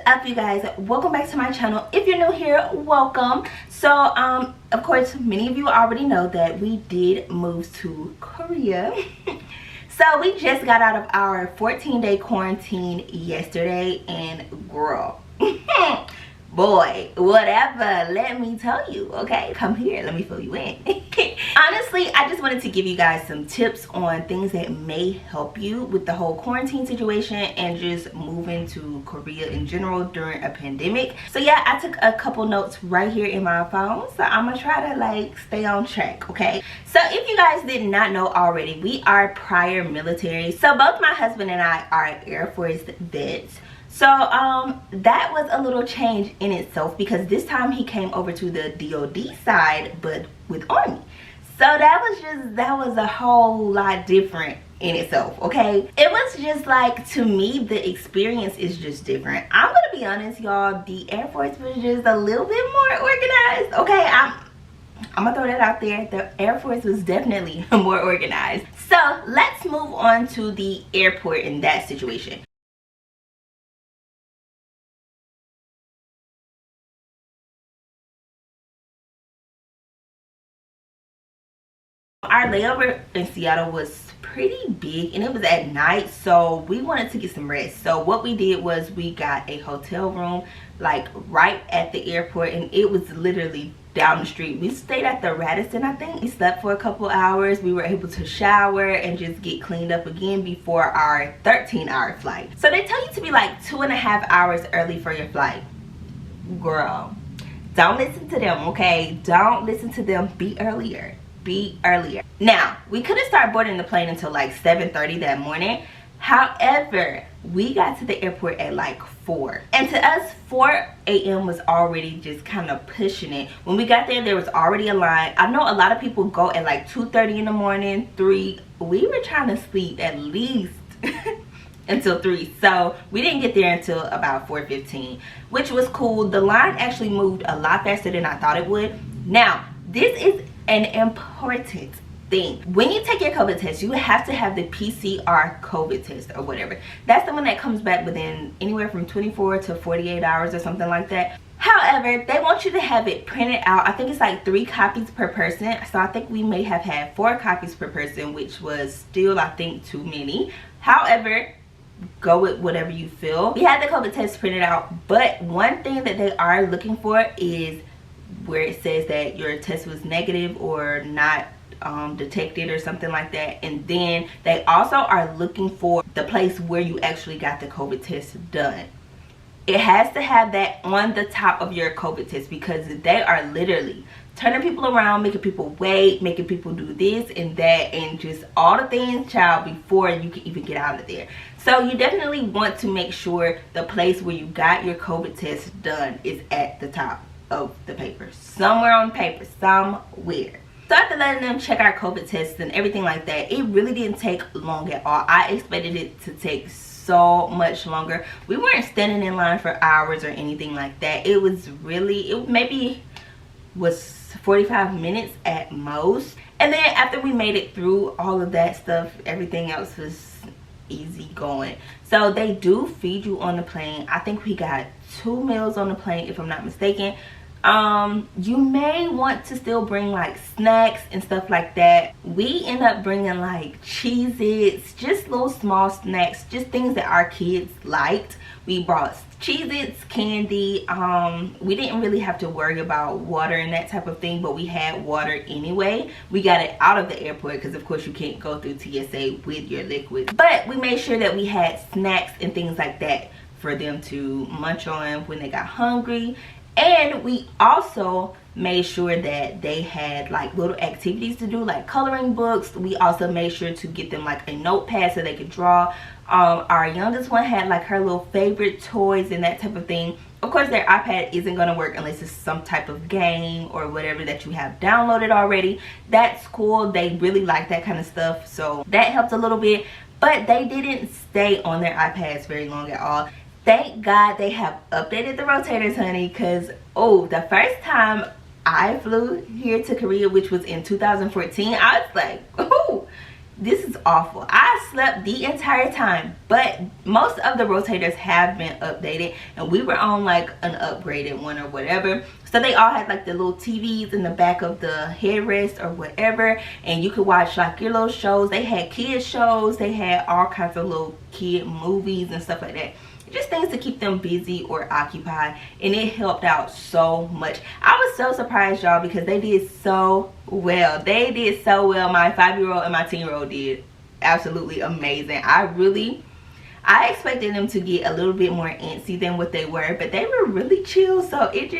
up, you guys? Welcome back to my channel. If you're new here, welcome. So of course, many of you already know that we did move to Korea. So we just got out of our 14-day quarantine yesterday, and girl, boy, whatever, let me tell you, okay? Come here, let me fill you in. Honestly, I just wanted to give you guys some tips on things that may help you with the whole quarantine situation and just moving to Korea in general during a pandemic. So yeah, I took a couple notes right here in my phone, so I'm gonna try to like stay on track, okay? So if you guys did not know already, we are prior military. So both my husband and I are Air Force vets. So that was a little change in itself, because this time he came over to the DOD side but with Army. So that was a whole lot different in itself, okay? It was just like, to me, the experience is just different. I'm gonna be honest, y'all, the Air Force was just a little bit more organized, okay? I'm gonna throw that out there. The Air Force was definitely more organized. So let's move on to the airport in that situation. Our layover in Seattle was pretty big and it was at night, so we wanted to get some rest. So what we did was we got a hotel room like right at the airport, and it was literally down the street. We stayed at the Radisson, I think. We slept for a couple hours. We were able to shower and just get cleaned up again before our 13-hour flight. So they tell you to be like 2.5 hours early for your flight. Girl, don't listen to them, okay? Don't listen to them. Be earlier. Be earlier. Now, we couldn't start boarding the plane until like 7:30 that morning. However, we got to the airport at like 4, and to us 4 a.m. was already just kind of pushing it. When we got there was already a line. I know a lot of people go at like 2:30 in the morning, 3. We were trying to sleep at least until 3, so we didn't get there until about 4:15, which was cool. The line actually moved a lot faster than I thought it would. Now, this is an important thing. When you take your COVID test, you have to have the PCR COVID test or whatever. That's the one that comes back within anywhere from 24 to 48 hours or something like that. However, they want you to have it printed out. I think it's like 3 copies per person. So I think we may have had 4 copies per person, which was still, I think, too many. However, go with whatever you feel. We had the COVID test printed out, but one thing that they are looking for is where it says that your test was negative or not detected or something like that. And then they also are looking for the place where you actually got the COVID test done. It has to have that on the top of your COVID test, because they are literally turning people around, making people wait, making people do this and that, and just all the things, child, before you can even get out of there. So you definitely want to make sure the place where you got your COVID test done is at the top of the paper, somewhere on paper, somewhere. So after letting them check our COVID tests and everything like that, it really didn't take long at all. I expected it to take so much longer. We weren't standing in line for hours or anything like that. It was really, it maybe was 45 minutes at most. And then after we made it through all of that stuff, everything else was easy going. So they do feed you on the plane. I think we got 2 meals on the plane, if I'm not mistaken. You may want to still bring like snacks and stuff like that. We end up bringing like Cheez-Its, just little small snacks, just things that our kids liked. We brought Cheez-Its, candy. We didn't really have to worry about water and that type of thing, but we had water anyway. We got it out of the airport because of course you can't go through TSA with your liquid, but we made sure that we had snacks and things like that for them to munch on when they got hungry. And we also made sure that they had like little activities to do, like coloring books. We also made sure to get them like a notepad so they could draw. Our youngest one had like her little favorite toys and that type of thing. Of course, their iPad isn't going to work unless it's some type of game or whatever that you have downloaded already. That's cool. They really like that kind of stuff, so that helped a little bit. But they didn't stay on their iPads very long at all. Thank God they have updated the rotators, honey, because oh, the first time I flew here to Korea, which was in 2014, I was like, oh, This is awful. I slept the entire time, but most of the rotators have been updated, and we were on like an upgraded one or whatever. So they all had like the little TVs in the back of the headrest or whatever, and you could watch like your little shows. They had kids shows, they had all kinds of little kid movies and stuff like that. Just things to keep them busy or occupied, and it helped out so much. I was so surprised, y'all, because they did so well. They did so well. My 5-year-old and my 10-year-old did absolutely amazing. I expected them to get a little bit more antsy than what they were, but they were really chill, so it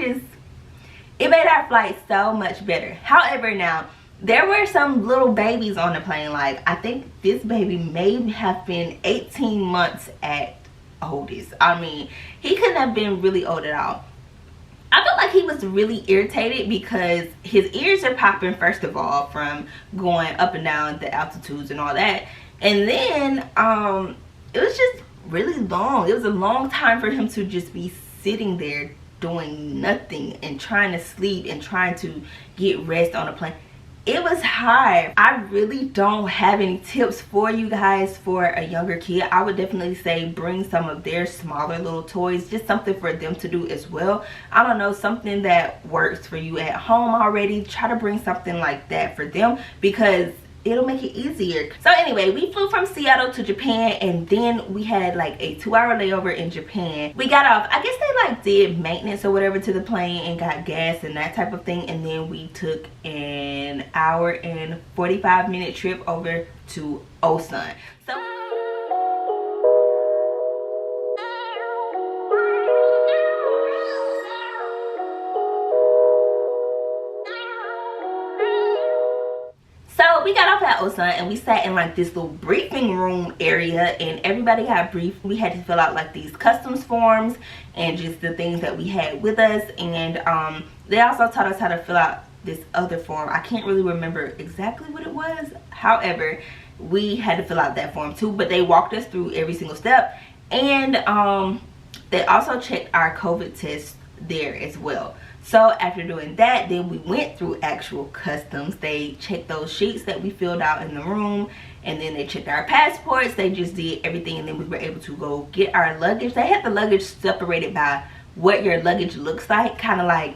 made our flight so much better. However, now there were some little babies on the plane. Like, I think this baby may have been 18 months at oldest. I mean, he couldn't have been really old at all. I felt like he was really irritated because his ears are popping, first of all, from going up and down the altitudes and all that, and then it was just really long. It was a long time for him to just be sitting there doing nothing and trying to sleep and trying to get rest on a plane. It was hard. I really don't have any tips for you guys for a younger kid. I would definitely say bring some of their smaller little toys, just something for them to do as well. I don't know, something that works for you at home already. Try to bring something like that for them, because it'll make it easier. So anyway, we flew from Seattle to Japan, and then we had like a 2-hour layover in Japan. We got off, I guess they like did maintenance or whatever to the plane and got gas and that type of thing, and then we took an 1 hour and 45-minute trip over to Osan. So we got off at Osan, and we sat in like this little briefing room area, and everybody got briefed. We had to fill out like these customs forms and just the things that we had with us, and they also taught us how to fill out this other form. I can't really remember exactly what it was. However, we had to fill out that form too, but they walked us through every single step, and they also checked our COVID test there as well. So after doing that, then we went through actual customs. They checked those sheets that we filled out in the room, and then they checked our passports. They just did everything, and then we were able to go get our luggage. They had the luggage separated by what your luggage looks like, kind of like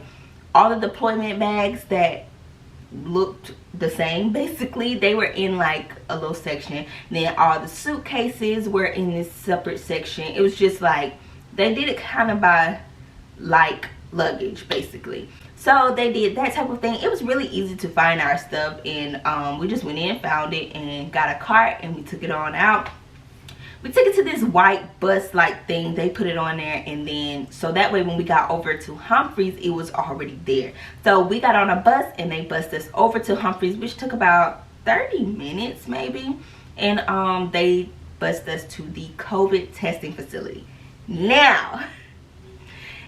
all the deployment bags that looked the same. Basically, they were in like a little section. Then all the suitcases were in this separate section. It was just like they did it kind of by like luggage, basically. So they did that type of thing. It was really easy to find our stuff, and we just went in, found it, and got a cart, and we took it on out. We took it to this white bus like thing. They put it on there, and then so that way when we got over to Humphreys, it was already there. So we got on a bus, and they bussed us over to Humphreys, which took about 30 minutes maybe, and they bussed us to the COVID testing facility. Now,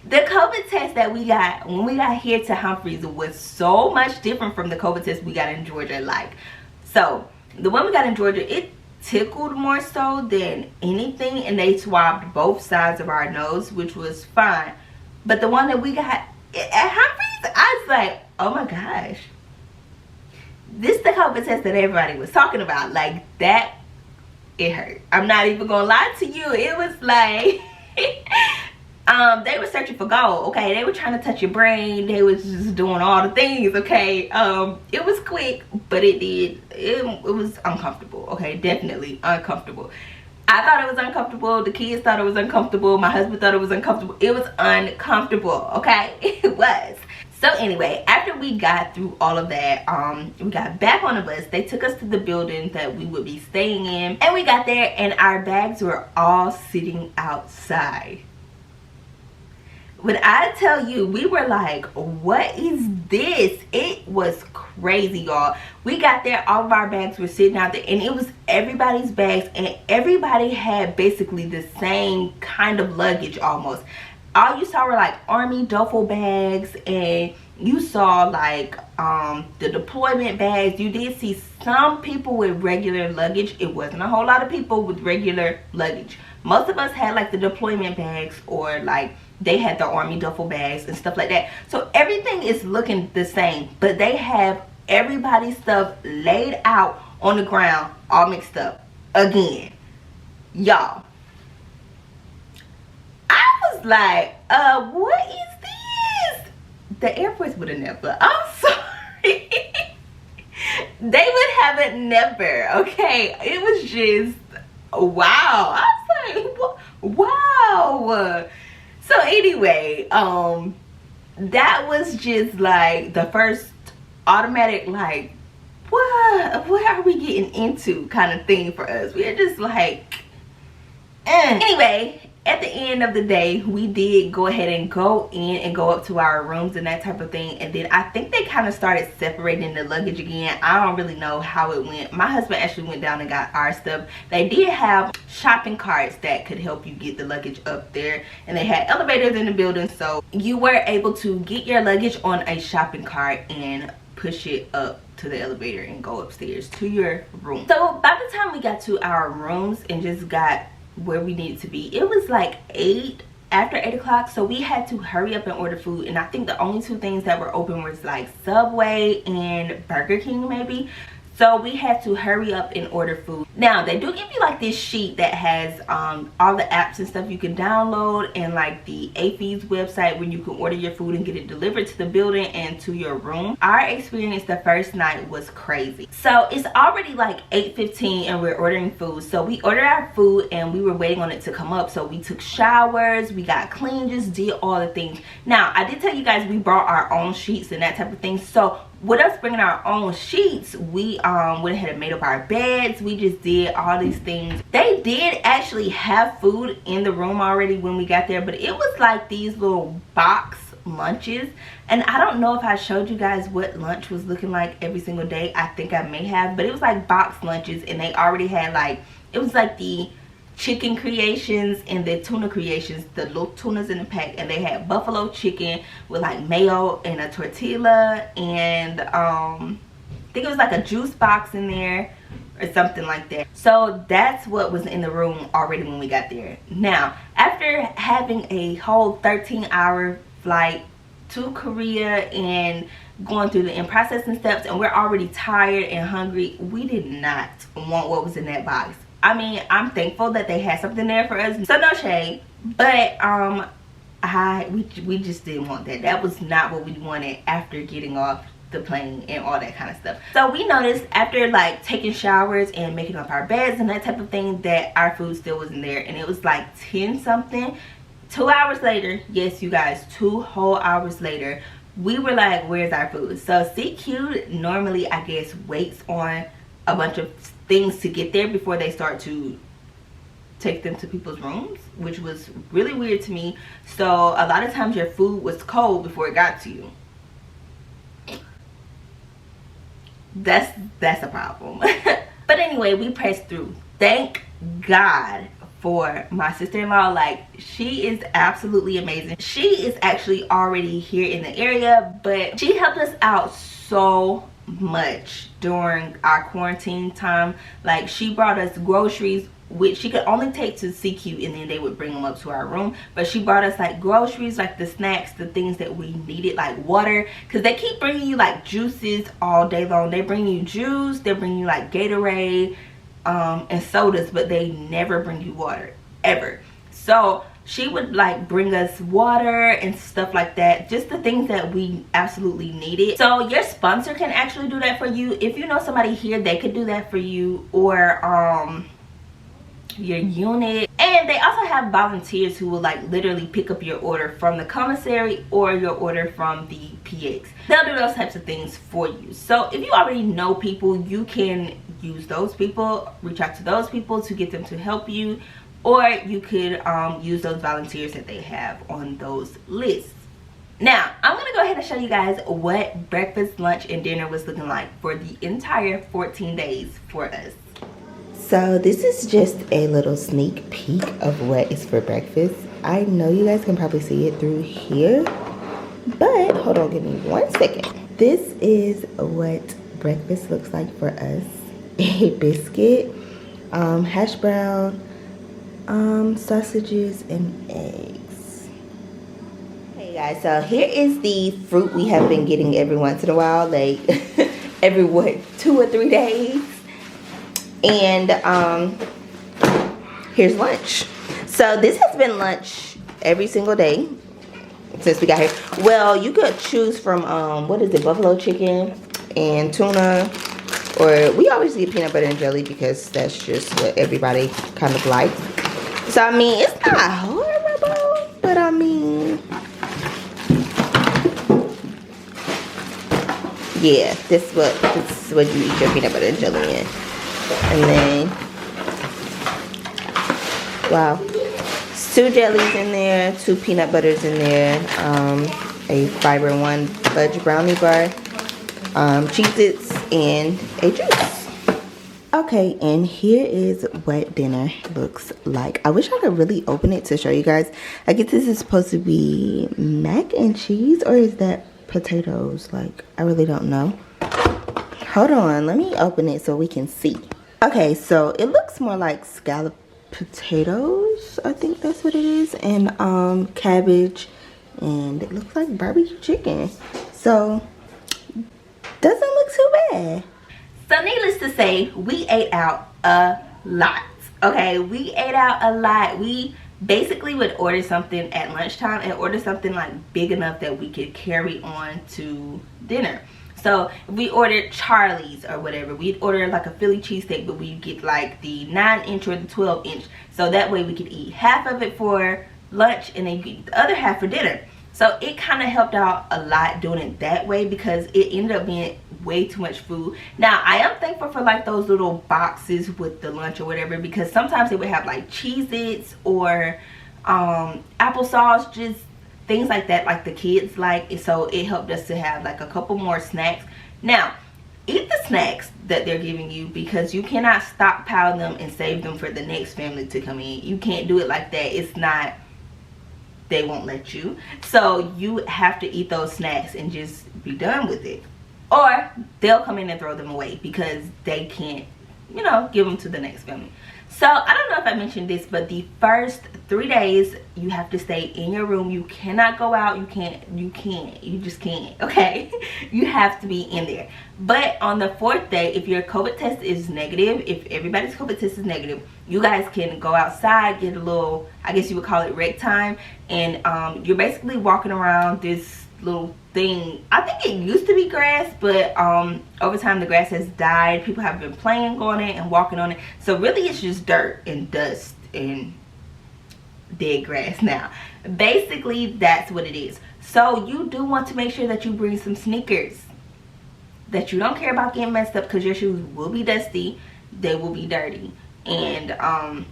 the COVID test that we got when we got here to Humphreys was so much different from the COVID test we got in Georgia. Like, so the one we got in Georgia, it tickled more so than anything, and they swabbed both sides of our nose, which was fine. But the one that we got at Humphreys, I was like, oh my gosh, this is the COVID test that everybody was talking about. Like, that, it hurt. I'm not even gonna lie to you. It was like they were searching for gold, okay? They were trying to touch your brain. They was just doing all the things, okay? It was quick, but it was uncomfortable, okay? Definitely uncomfortable. I thought it was uncomfortable. The kids thought it was uncomfortable. My husband thought it was uncomfortable. It was uncomfortable, okay? It was. So anyway, after we got through all of that, we got back on the bus. They took us to the building that we would be staying in, and we got there, and our bags were all sitting outside. When I tell you, we were like, what is this? It was crazy, y'all. We got there, all of our bags were sitting out there, and it was everybody's bags, and everybody had basically the same kind of luggage almost. All you saw were like army duffel bags, and you saw like the deployment bags. You did see some people with regular luggage. It wasn't a whole lot of people with regular luggage. Most of us had like the deployment bags, or like they had the army duffel bags and stuff like that. So everything is looking the same, but they have everybody's stuff laid out on the ground, all mixed up again. Y'all, I was like, what is this? The Air Force would have never. I'm sorry. They would have it never. Okay, it was just wow. I was like, wow. So anyway, that was just like the first automatic, like, what are we getting into kind of thing for us. We're just like, Anyway, at the end of the day, we did go ahead and go in and go up to our rooms and that type of thing. And then I think they kind of started separating the luggage again. I don't really know how it went. My husband actually went down and got our stuff. They did have shopping carts that could help you get the luggage up there, and they had elevators in the building, so you were able to get your luggage on a shopping cart and push it up to the elevator and go upstairs to your room. So by the time we got to our rooms and just got where we needed to be, it was like after 8 o'clock, so we had to hurry up and order food. And I think the only two things that were open was like Subway and Burger King maybe. So we had to hurry up and order food. Now they do give you like this sheet that has all the apps and stuff you can download, and like the AFES website where you can order your food and get it delivered to the building and to your room. Our experience the first night was crazy. So it's already like 8:15 and we're ordering food. So we ordered our food and we were waiting on it to come up. So we took showers, we got clean, just did all the things. Now I did tell you guys we brought our own sheets and that type of thing. So with us bringing our own sheets, we went ahead and made up our beds. We just did all these things. They did actually have food in the room already when we got there, but it was like these little box lunches. And I don't know if I showed you guys what lunch was looking like every single day. I think I may have, but it was like box lunches, and they already had like, it was like the chicken creations and the tuna creations, the little tunas in the pack, and they had buffalo chicken with like mayo and a tortilla, and I think it was like a juice box in there or something like that. So that's what was in the room already when we got there. Now after having a whole 13-hour flight to Korea and going through the in-processing steps, and we're already tired and hungry, we did not want what was in that box. I mean, I'm thankful that they had something there for us, so no shade, but we just didn't want that. That was not what we wanted after getting off the plane and all that kind of stuff. So we noticed after like taking showers and making up our beds and that type of thing that our food still wasn't there, and it was like 10 something. 2 hours later, yes you guys, 2 whole hours later, we were like, where's our food? So CQ normally, I guess, waits on a bunch of things to get there before they start to take them to people's rooms, which was really weird to me. So a lot of times your food was cold before it got to you. That's a problem. But anyway, we pressed through. Thank God for my sister-in-law. Like, she is absolutely amazing. She is actually already here in the area, but she helped us out so much during our quarantine time. Like, she brought us groceries, which she could only take to CQ, and then they would bring them up to our room. But she brought us like groceries, like the snacks, the things that we needed, like water, because they keep bringing you like juices all day long. They bring you juice, they bring you like Gatorade and sodas, but they never bring you water ever. So she would like bring us water and stuff like that, just the things that we absolutely needed. So your sponsor can actually do that for you. If you know somebody here, they could do that for you, or your unit. And they also have volunteers who will like literally pick up your order from the commissary or your order from the PX. They'll do those types of things for you. So if you already know people, you can use those people, reach out to those people to get them to help you, or you could use those volunteers that they have on those lists. Now I'm gonna go ahead and show you guys what breakfast, lunch, and dinner was looking like for the entire 14 days for us. So this is just a little sneak peek of what is for breakfast. I know you guys can probably see it through here, but hold on, give me 1 second. This is what breakfast looks like for us. A biscuit, hash brown, sausages, and eggs. Hey guys, so here is the fruit we have been getting every once in a while, like every what, 2 or 3 days. And here's lunch. So this has been lunch every single day since we got here. Well, you could choose from what is it, buffalo chicken and tuna, or we always get peanut butter and jelly because that's just what everybody kind of likes. So I mean, it's not horrible, but I mean, yeah, this is what you eat your peanut butter and jelly in. And then, wow, 2 jellies in there, 2 peanut butters in there, a Fiber One fudge brownie bar, Cheez-Its, and a juice. Okay, and here is what dinner looks like. I wish I could really open it to show you guys. I guess this is supposed to be mac and cheese, or is that potatoes? Like, I really don't know. Hold on, let me open it so we can see. Okay, so it looks more like scallop potatoes, I think that's what it is, and cabbage, and it looks like barbecue chicken. So doesn't look too bad. So needless to say, we ate out a lot. Okay, we ate out a lot. We basically would order something at lunchtime and order something like big enough that we could carry on to dinner. So if we ordered Charlie's or whatever, we'd order like a Philly cheesesteak, but we'd get like the 9-inch or the 12-inch. So that way we could eat half of it for lunch and then you could eat the other half for dinner. So it kind of helped out a lot doing it that way because it ended up being way too much food. Now I am thankful for like those little boxes with the lunch or whatever, because sometimes they would have like Cheez-Its or applesauce, just things like that, like the kids like. So it helped us to have like a couple more snacks. Now eat the snacks that they're giving you, because you cannot stockpile them and save them for the next family to come in. You can't do it like that. It's not, they won't let you. So you have to eat those snacks and just be done with it, or they'll come in and throw them away because they can't, you know, give them to the next family. So I don't know if I mentioned this, but the first 3 days you have to stay in your room. You cannot go out. You just can't, okay? You have to be in there. But on the 4th day, if your COVID test is negative, if everybody's COVID test is negative, you guys can go outside, get a little, I guess you would call it rec time, and you're basically walking around this little thing. I think it used to be grass, but over time the grass has died. People have been playing on it and walking on it, so really it's just dirt and dust and dead grass now. Basically that's what it is. So you do want to make sure that you bring some sneakers, that you don't care about getting messed up, because your shoes will be dusty, they will be dirty, and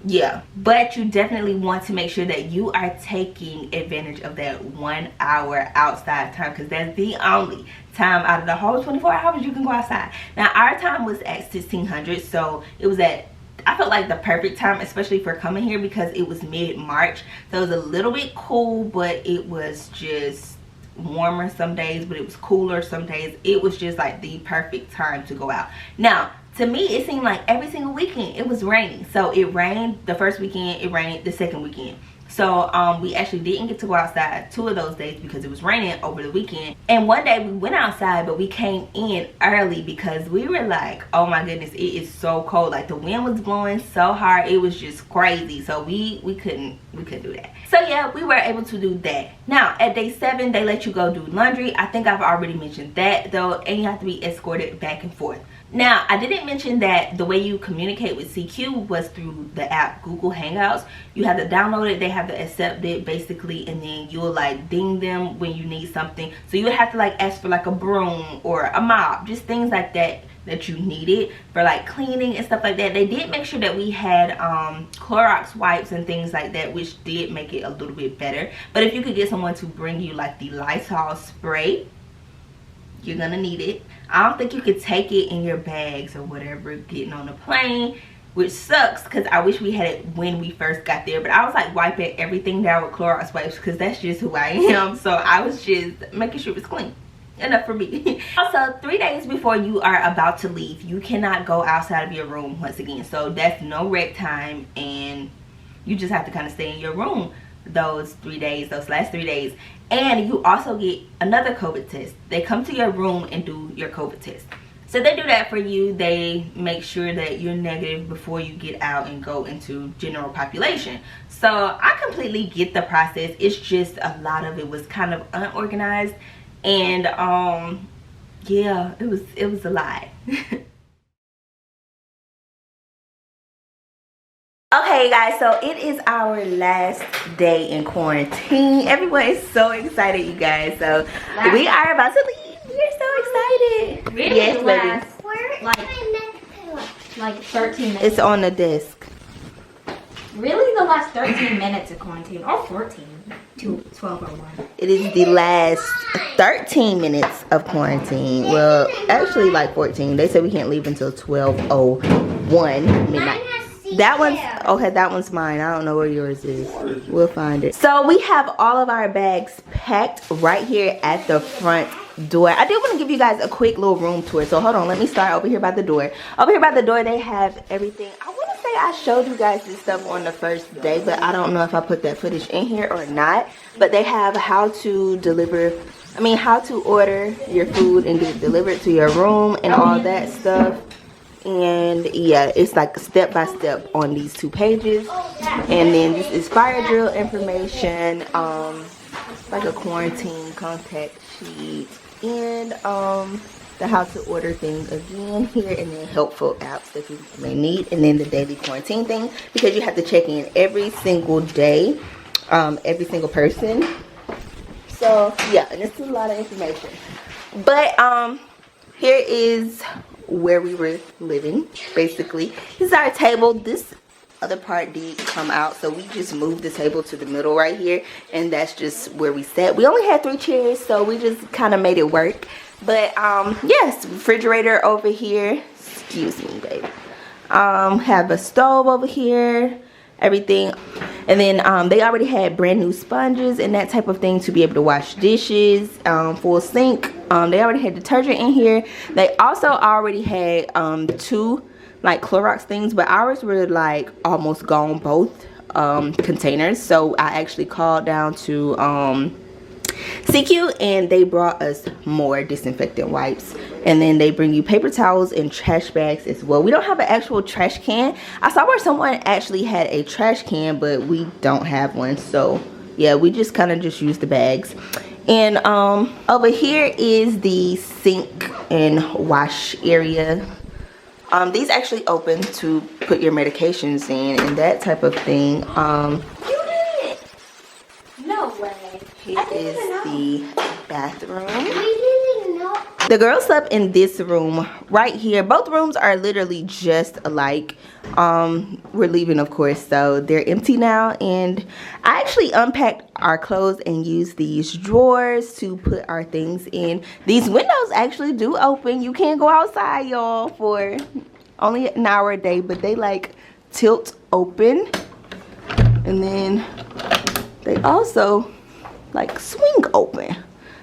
yeah, but you definitely want to make sure that you are taking advantage of that 1 hour outside time, because that's the only time out of the whole 24 hours you can go outside. Now our time was at 1600, so it was at, I felt like the perfect time, especially for coming here, because it was mid-March, so it was a little bit cool, but it was just warmer some days, but it was cooler some days. It was just like the perfect time to go out. Now to me it seemed like every single weekend it was raining. So it rained the first weekend, it rained the second weekend. So we actually didn't get to go outside 2 of those days because it was raining over the weekend. And one day we went outside, but we came in early because we were like, oh my goodness, it is so cold. Like the wind was blowing so hard, it was just crazy. So we couldn't do that. So yeah, we were able to do that. Now at day 7 they let you go do laundry. I think I've already mentioned that though, and you have to be escorted back and forth. Now I didn't mention that the way you communicate with CQ was through the app Google Hangouts. You have to download it, they have to accept it basically, and then you'll like ding them when you need something. So you would have to like ask for like a broom or a mop, just things like that that you needed for like cleaning and stuff like that. They did make sure that we had Clorox wipes and things like that, which did make it a little bit better. But if you could get someone to bring you like the Lysol spray, you're gonna need it. I don't think you could take it in your bags or whatever getting on the plane, which sucks because I wish we had it when we first got there. But I was like wiping everything down with Clorox wipes because that's just who I am. So I was just making sure it was clean. Enough for me. Also 3 days before you are about to leave, you cannot go outside of your room once again. So that's no rec time, and you just have to kind of stay in your room those 3 days, those last 3 days. And you also get another COVID test. They come to your room and do your COVID test. So they do that for you. They make sure that you're negative before you get out and go into general population. So I completely get the process. It's just a lot of it was kind of unorganized, and yeah, it was a lot. Okay guys, so it is our last day in quarantine. Everyone is so excited, you guys. So we are about to leave. We're so excited. Really? Yes, baby. Like 13 minutes. It's on the desk. Really? The last 13 minutes of quarantine, or 14 to 12:01. It is the last 13 minutes of quarantine. Well, actually like 14. They said we can't leave until 12:01 midnight. That one's okay. That one's mine. I don't know where yours is. We'll find it. So we have all of our bags packed right here at the front door. I do want to give you guys a quick little room tour. So hold on. Let me start over here by the door. Over here by the door, they have everything. I want to say I showed you guys this stuff on the first day, but I don't know if I put that footage in here or not. But they have how to deliver. I mean, how to order your food and get it delivered to your room and all that stuff. And yeah, it's like step by step on these 2 pages. And then this is fire drill information, like a quarantine contact sheet, and the how to order thing again here, and then helpful apps that you may need, and then the daily quarantine thing, because you have to check in every single day, every single person. So yeah, and it's a lot of information. But here is where we were living. Basically, this is our table. This other part did come out, so we just moved the table to the middle right here, and that's just where we sat. We only had 3 chairs, so we just kind of made it work. But yes, refrigerator over here. Excuse me, baby. Have a stove over here, everything. And then they already had brand new sponges and that type of thing to be able to wash dishes, full sink. They already had detergent in here. They also already had 2 like Clorox things, but ours were like almost gone, both containers. So I actually called down to CQ, and they brought us more disinfectant wipes, and then they bring you paper towels and trash bags as well. We don't have an actual trash can. I saw where someone actually had a trash can, but we don't have one. So yeah, we just kind of just use the bags. And over here is the sink and wash area. These actually open to put your medications in and that type of thing. You did? No way. Here is the bathroom. We didn't even know. The girls slept in this room right here. Both rooms are literally just alike. We're leaving, of course, so they're empty now. And I actually unpacked our clothes and used these drawers to put our things in. These windows actually do open. You can't go outside, y'all, for only an hour a day, but they like tilt open. And then they also like swing open,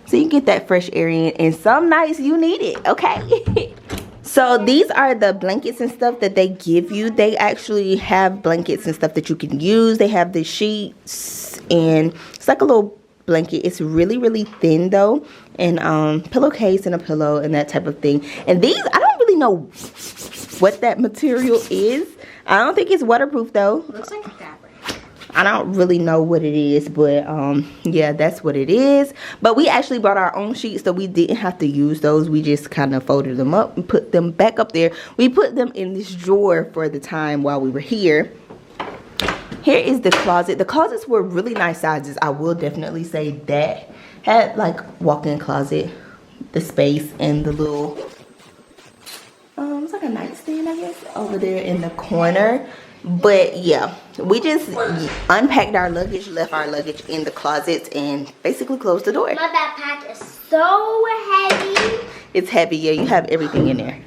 so you get that fresh air in, and some nights you need it, okay? So these are the blankets and stuff that they give you. They actually have blankets and stuff that you can use. They have the sheets, and it's like a little blanket. It's really, really thin though, and pillowcase and a pillow and that type of thing. And these, I don't really know what that material is. I don't think it's waterproof though. Looks like fabric. I don't really know what it is, but yeah, that's what it is. But we actually brought our own sheets, so we didn't have to use those. We just kind of folded them up and put them back up there. We put them in this drawer for the time while we were here. Here is the closet. The closets were really nice sizes. I will definitely say that. Had like walk-in closet, the space, and the little it's like a nightstand, I guess, over there in the corner. But yeah, we just unpacked our luggage, left our luggage in the closets, and basically closed the door. My backpack is so heavy. It's heavy, yeah, you have everything in there.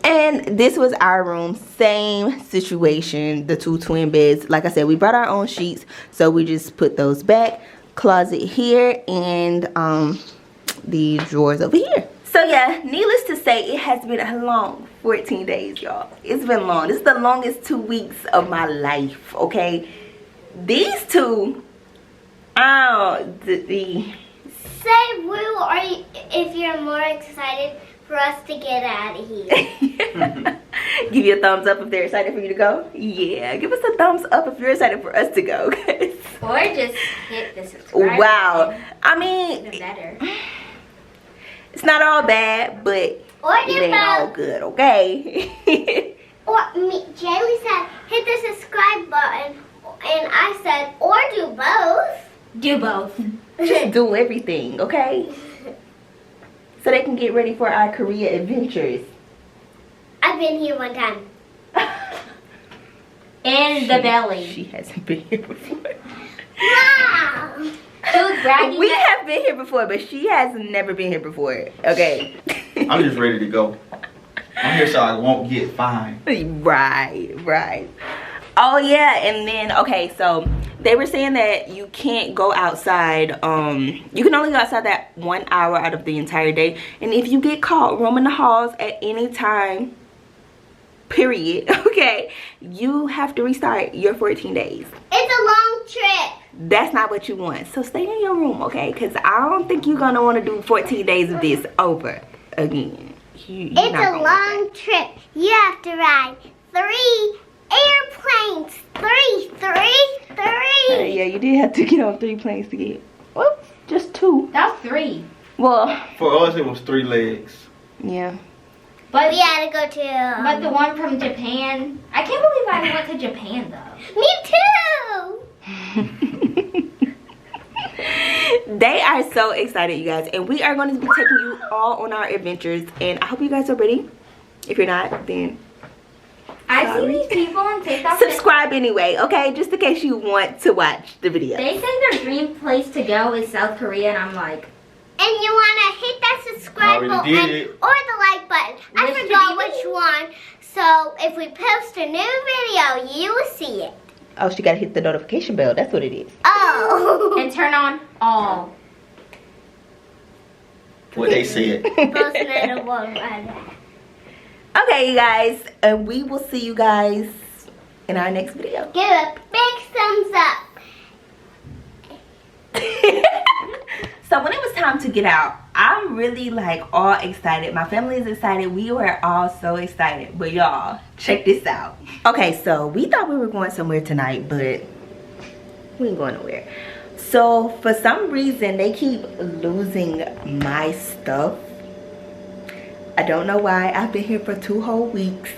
And this was our room, same situation, the 2 twin beds. Like I said, we brought our own sheets, so we just put those back. Closet here, and the drawers over here. So yeah, needless to say, it has been a long 14 days, y'all. It's been long. This is the longest 2 weeks of my life, okay? These two, the say woo or if you're more excited for us to get out of here. Give you a thumbs up if they're excited for you to go. Yeah, give us a thumbs up if you're excited for us to go, guys. Or just hit the subscribe Wow. button. I mean, Even better. it's not all bad, but Or it ain't all good, okay? Or Jaylee said, hit the subscribe button. And I said, or do both. Do both. Just do everything, okay? So they can get ready for our Korea adventures. I've been here one time. In the belly. She hasn't been here before. Wow. She was bragging We that- have been here before, but she has never been here before. Okay. I'm just ready to go. I'm here so I won't get fined. Right. Oh yeah, and then okay, so they were saying that you can't go outside. You can only go outside that 1 hour out of the entire day, and if you get caught roaming the halls at any time, period, okay, you have to restart your 14 days. It's a long trip. That's not what you want. So stay in your room, okay? Because I don't think you're gonna want to do 14 days of this over again. You're It's not a gonna long trip. You have to ride 3 airplanes. Three. Yeah, you did have to get on 3 planes to get. Well, just 2. That was 3. Well, For us, it was 3 legs. yeah. But We had to go to. but the one from Japan, I can't believe I went to Japan though. Me too. They are so excited, you guys, and we are going to be taking you all on our adventures, and I hope you guys are ready. If you're not, then I've seen Sorry. these people on TikTok. that- subscribe anyway, okay? Just in case you want to watch the video. They say their dream place to go is South Korea, and I'm like, And you want to hit that subscribe Already button did it. or the like button. I Which forgot video? which one. So if we post a new video, you will see it. Oh, she got to hit the notification bell. That's what it is. Oh. and turn on all. What they said. Post another one right there. Okay, you guys, and we will see you guys in our next video. Give a big thumbs up. So when it was time to get out, I'm really like all excited. My family is excited. We were all so excited. But y'all, check this out. Okay, so we thought we were going somewhere tonight, but we ain't going nowhere. So for some reason, they keep losing my stuff. I don't know why. I've been here for 2 whole weeks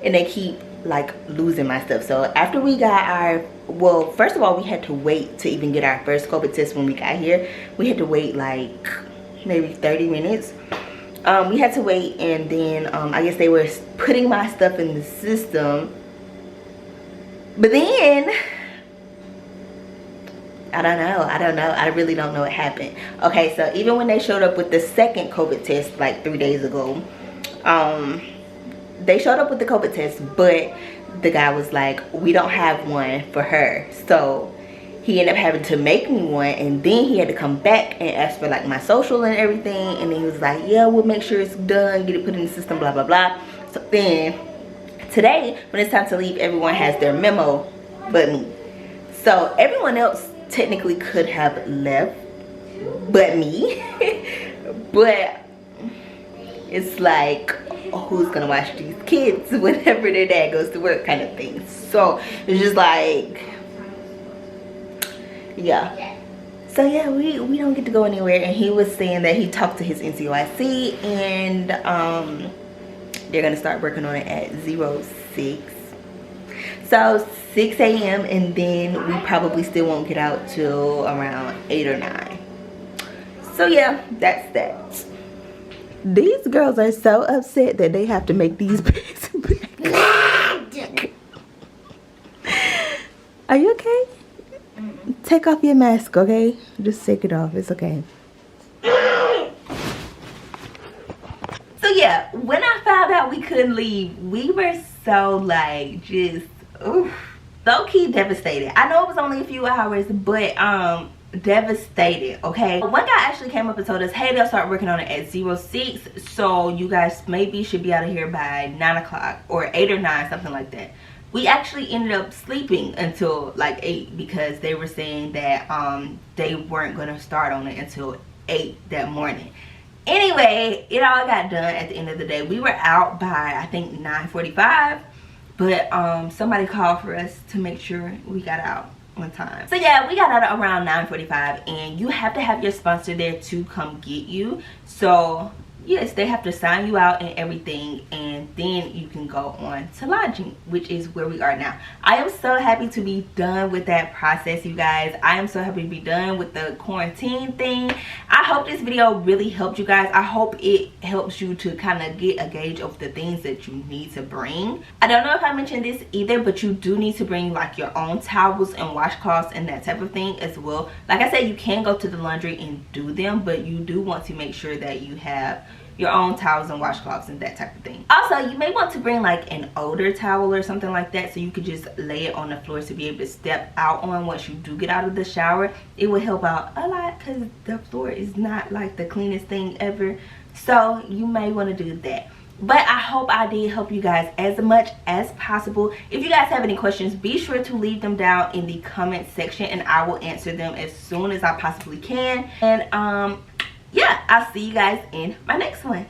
and they keep like losing my stuff. So after we got our, well, first of all, we had to wait to even get our first COVID test when we got here. We had to wait like maybe 30 minutes. We had to wait, and then I guess they were putting my stuff in the system. But then I don't know. I really don't know what happened. Okay, so even when they showed up with the second COVID test like 3 days ago, they showed up with the COVID test, but the guy was like, we don't have one for her. So he ended up having to make me one, and then he had to come back and ask for like my social and everything, and then he was like, yeah, we'll make sure it's done, get it put in the system, blah blah blah. So then today when it's time to leave, everyone has their memo but me. So everyone else technically could have left but me. But it's like, who's gonna watch these kids whenever their dad goes to work, kind of thing. So it's just like, yeah. So yeah, we don't get to go anywhere. And he was saying that he talked to his NCOIC, and they're gonna start working on it at 06. So 6 a.m. and then we probably still won't get out till around 8 or 9. So yeah, that's that. These girls are so upset that they have to make these bags. Are you okay? Take off your mask, okay? Just take it off. It's okay. So yeah, when I found out we couldn't leave, we were so like just low-key devastated. I know it was only a few hours, but devastated. Okay, one guy actually came up and told us, hey, they'll start working on it at 06, so you guys maybe should be out of here by 9 o'clock or 8 or 9, something like that. We actually ended up sleeping until like 8 because they were saying that they weren't going to start on it until 8 that morning. Anyway, it all got done at the end of the day. We were out by I think 9:45, but somebody called for us to make sure we got out on time. So yeah, we got out around 9:45, and you have to have your sponsor there to come get you. So yes, they have to sign you out and everything, and then you can go on to lodging, which is where we are now. I am so happy to be done with that process, you guys. I am so happy to be done with the quarantine thing. I hope this video really helped you guys. I hope it helps you to kind of get a gauge of the things that you need to bring. I don't know if I mentioned this either, but you do need to bring like your own towels and washcloths and that type of thing as well. Like I said, you can go to the laundry and do them, but you do want to make sure that you have your own towels and washcloths and that type of thing. Also, you may want to bring like an older towel or something like that, so you could just lay it on the floor to be able to step out on once you do get out of the shower. It will help out a lot because the floor is not like the cleanest thing ever, so you may want to do that. But I hope I did help you guys as much as possible. If you guys have any questions, be sure to leave them down in the comment section, and I will answer them as soon as I possibly can. And yeah, I'll see you guys in my next one.